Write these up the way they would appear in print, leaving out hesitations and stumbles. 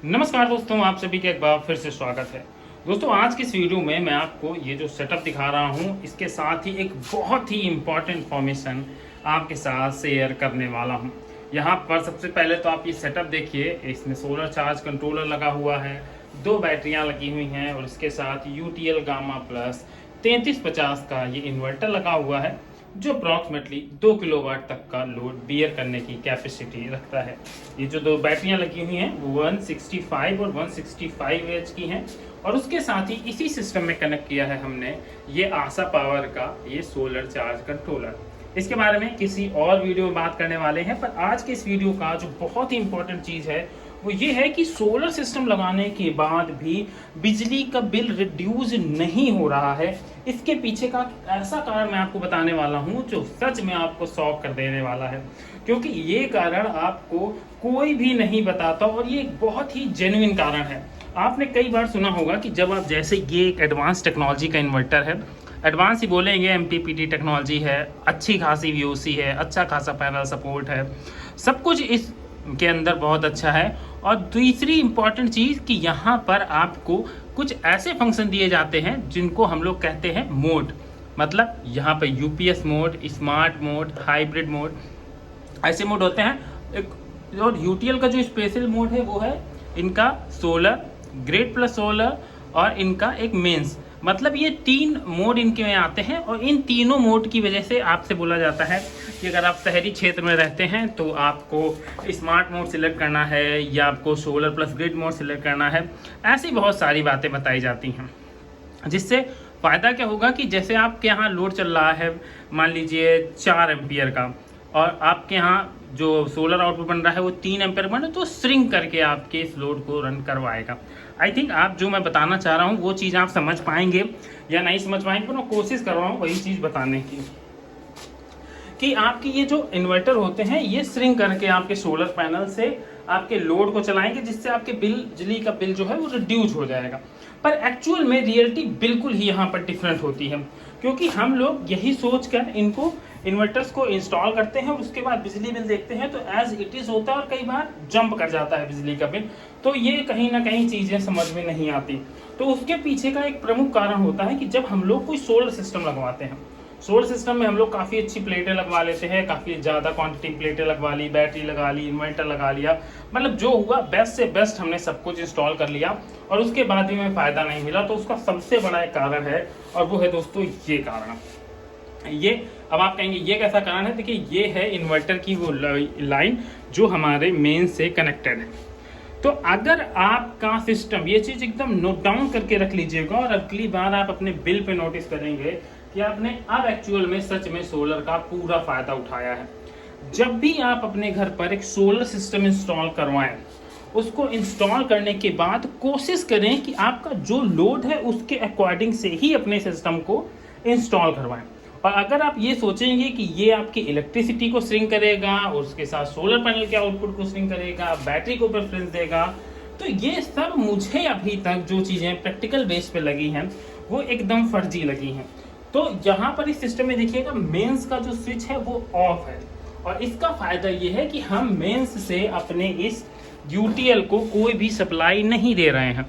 नमस्कार दोस्तों, आप सभी का एक बार फिर से स्वागत है। दोस्तों, आज की इस वीडियो में मैं आपको ये जो सेटअप दिखा रहा हूँ, इसके साथ ही एक बहुत ही इम्पॉर्टेंट इन्फॉर्मेशन आपके साथ शेयर करने वाला हूँ। यहाँ पर सबसे पहले तो आप ये सेटअप देखिए, इसमें सोलर चार्ज कंट्रोलर लगा हुआ है, 2 बैटरियाँ लगी हुई हैं और इसके साथ UTL गामा प्लस 3350 का ये इन्वर्टर लगा हुआ है, जो अप्रॉक्सीमेटली 2 किलोवाट तक का लोड बियर करने की कैपेसिटी रखता है। ये जो 2 बैटरियां लगी हुई हैं वो 165 और 165 एच की हैं और उसके साथ ही इसी सिस्टम में कनेक्ट किया है हमने ये आशा पावर का ये सोलर चार्ज कंट्रोलर। इसके बारे में किसी और वीडियो में बात करने वाले हैं, पर आज के इस वीडियो का जो बहुत ही इंपॉर्टेंट चीज़ है वो ये है कि सोलर सिस्टम लगाने के बाद भी बिजली का बिल रिड्यूस नहीं हो रहा है। इसके पीछे का ऐसा कारण मैं आपको बताने वाला हूँ जो सच में आपको शॉक कर देने वाला है, क्योंकि ये कारण आपको कोई भी नहीं बताता और ये एक बहुत ही जेन्युइन कारण है। आपने कई बार सुना होगा कि जब आप जैसे ये एक एडवांस टेक्नोलॉजी का इन्वर्टर है, एडवांस ही बोलेंगे, MPPT टेक्नोलॉजी है, अच्छी खासी VOC है, अच्छा खासा पैनल सपोर्ट है, सब कुछ इस के अंदर बहुत अच्छा है। और दूसरी इंपॉर्टेंट चीज़ कि यहाँ पर आपको कुछ ऐसे फंक्शन दिए जाते हैं जिनको हम लोग कहते हैं मोड। मतलब यहाँ पर UPS mode, smart mode, hybrid mode, ऐसे मोड होते हैं। एक और UTL का जो स्पेशल मोड है वो है इनका सोलर, ग्रेड प्लस सोलर और इनका एक मेंस। मतलब ये 3 मोड इनके में आते हैं और इन तीनों मोड की वजह से आपसे बोला जाता है कि अगर आप शहरी क्षेत्र में रहते हैं तो आपको स्मार्ट मोड सिलेक्ट करना है या आपको solar plus grid mode select करना है। ऐसी बहुत सारी बातें बताई जाती हैं, जिससे फ़ायदा क्या होगा कि जैसे आपके यहाँ लोड चल रहा है, मान लीजिए 4 एम्पियर का, और आपके यहाँ जो सोलर आउटपुट बन रहा है वो 3 एम्पियर बने, तो श्रिंक करके आपके इस लोड को रन करवाएगा। आई थिंक आप जो मैं बताना चाह रहा हूँ वो चीज़ आप समझ पाएंगे या नहीं समझ पाएंगे, पर मैं कोशिश कर रहा हूँ वही चीज़ बताने की कि आपके ये जो इन्वर्टर होते हैं ये श्रिंक करके आपके सोलर पैनल से आपके लोड को चलाएंगे, जिससे आपके बिजली का बिल जो है वो रिड्यूस हो जाएगा। पर एक्चुअल में रियलिटी बिल्कुल ही यहाँ पर डिफरेंट होती है, क्योंकि हम लोग यही सोच कर इनको इन्वर्टर्स को इंस्टॉल करते हैं और उसके बाद बिजली बिल देखते हैं तो एज इट इज़ होता है और कई बार जंप कर जाता है बिजली का बिल। तो ये कहीं ना कहीं चीज़ें समझ में नहीं आती। तो उसके पीछे का एक प्रमुख कारण होता है कि जब हम लोग कोई सोलर सिस्टम लगवाते हैं, सोलर सिस्टम में हम लोग काफ़ी अच्छी प्लेटें लगवा लेते हैं, काफ़ी ज़्यादा क्वांटिटी प्लेटें लगवा ली, बैटरी लगा ली, इन्वर्टर लगा लिया, मतलब जो हुआ बेस्ट से बेस्ट हमने सब कुछ इंस्टॉल कर लिया और उसके बाद भी हमें फ़ायदा नहीं मिला। तो उसका सबसे बड़ा एक कारण है और वो है दोस्तों ये कारण। ये अब आप कहेंगे ये कैसा कारण है? देखिए, ये है इन्वर्टर की वो लाइन जो हमारे मेन से कनेक्टेड है। तो अगर आपका सिस्टम, ये चीज़ एकदम नोट डाउन करके रख लीजिएगा और अगली बार आप अपने बिल पे नोटिस करेंगे कि आपने अब एक्चुअल में सच में सोलर का पूरा फायदा उठाया है। जब भी आप अपने घर पर एक सोलर सिस्टम इंस्टॉल करवाएं, उसको इंस्टॉल करने के बाद कोशिश करें कि आपका जो लोड है उसके अकॉर्डिंग से ही अपने सिस्टम को इंस्टॉल करवाएं। और अगर आप ये सोचेंगे कि ये आपकी इलेक्ट्रिसिटी को श्रिंक करेगा और उसके साथ सोलर पैनल के आउटपुट को श्रिंक करेगा, बैटरी को प्रेफरेंस देगा, तो ये सब मुझे अभी तक जो चीज़ें प्रैक्टिकल बेस पे लगी हैं वो एकदम फर्जी लगी हैं। तो यहाँ पर इस सिस्टम में देखिएगा, मेंस का जो स्विच है वो ऑफ है और इसका फ़ायदा ये है कि हम मेंस से अपने इस UTL को कोई भी सप्लाई नहीं दे रहे हैं।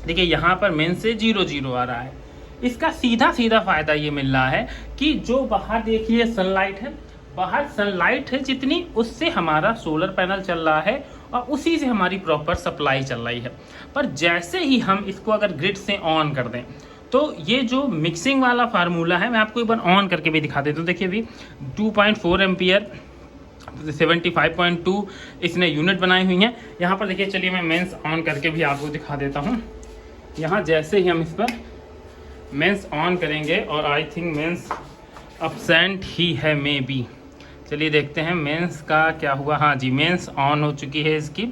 देखिए, यहाँ पर मेंस से 0 आ रहा है। इसका सीधा सीधा फायदा ये मिल रहा है कि जो बाहर देखिए सनलाइट है, बाहर सनलाइट है जितनी, उससे हमारा सोलर पैनल चल रहा है और उसी से हमारी प्रॉपर सप्लाई चल रही है। पर जैसे ही हम इसको अगर ग्रिड से ऑन कर दें तो ये जो मिक्सिंग वाला फार्मूला है, मैं आपको एक बार ऑन करके भी दिखा देता हूँ। देखिए अभी 2.4 एम्पियर 75.2 इसने यूनिट बनाई हुई हैं यहाँ पर। देखिए, चलिए मैं मेंस ऑन करके भी आपको दिखा देता हूँ। यहाँ जैसे ही हम इस पर मेंस ऑन करेंगे, और आई थिंक मेंस अपसेंट ही है मे बी, चलिए देखते हैं मेंस का क्या हुआ। हाँ जी, मेंस ऑन हो चुकी है इसकी,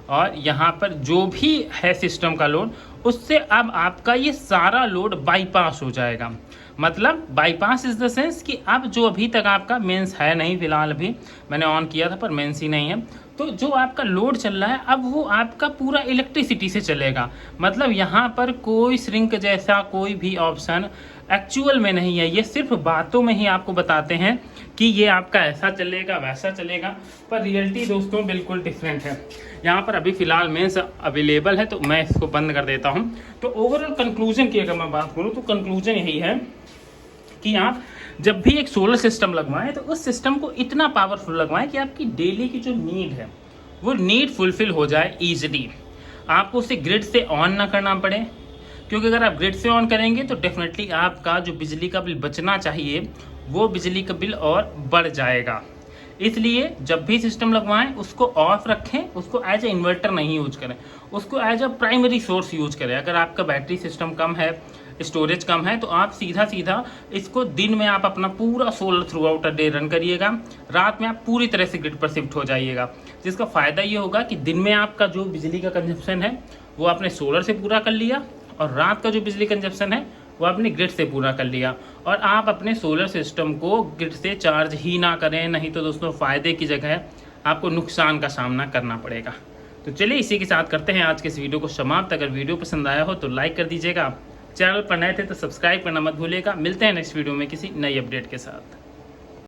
और यहाँ पर जो भी है सिस्टम का लोड, उससे अब आपका ये सारा लोड बाईपास हो जाएगा। मतलब बाईपास इज़ द सेंस कि अब जो अभी तक आपका मेंस है नहीं, फिलहाल अभी मैंने ऑन किया था पर मेंस ही नहीं है, तो जो आपका लोड चल रहा है अब वो आपका पूरा इलेक्ट्रिसिटी से चलेगा। मतलब यहाँ पर कोई श्रिंक जैसा कोई भी ऑप्शन एक्चुअल में नहीं है, ये सिर्फ बातों में ही आपको बताते हैं कि ये आपका ऐसा चलेगा वैसा चलेगा, पर रियलिटी दोस्तों बिल्कुल डिफरेंट है। यहाँ पर अभी फ़िलहाल मेंस अवेलेबल है तो मैं इसको बंद कर देता हूँ। तो ओवरऑल कंक्लूजन की अगर मैं बात करूँ तो कंक्लूजन यही है कि आप जब भी एक सोलर सिस्टम लगवाएं तो उस सिस्टम को इतना पावरफुल लगवाएं कि आपकी डेली की जो नीड है वो नीड फुलफिल हो जाए ईजिली। आपको उसे ग्रिड से ऑन ना करना पड़े, क्योंकि अगर आप ग्रिड से ऑन करेंगे तो डेफिनेटली आपका जो बिजली का बिल बचना चाहिए वो बिजली का बिल और बढ़ जाएगा। इसलिए जब भी सिस्टम लगवाएं उसको ऑफ रखें, उसको एज ए इन्वर्टर नहीं यूज करें, उसको as a primary source use करें। अगर आपका बैटरी सिस्टम कम है, स्टोरेज कम है, तो आप सीधा इसको दिन में आप अपना पूरा solar through out a day run करिएगा, रात में आप पूरी तरह से ग्रिड पर शिफ्ट हो जाइएगा। जिसका फ़ायदा ये होगा कि दिन में आपका जो बिजली का कंजप्शन है वो आपने सोलर से पूरा कर लिया, और रात का जो बिजली कंजप्शन है वो आपने ग्रिड से पूरा कर लिया, और आप अपने सोलर सिस्टम को ग्रिड से चार्ज ही ना करें, नहीं तो दोस्तों फ़ायदे की जगह आपको नुकसान का सामना करना पड़ेगा। तो चलिए इसी के साथ करते हैं आज के इस वीडियो को समाप्त। अगर वीडियो पसंद आया हो तो लाइक कर दीजिएगा, चैनल पर नए थे तो सब्सक्राइब करना मत भूलिएगा। मिलते हैं नेक्स्ट वीडियो में किसी नई अपडेट के साथ।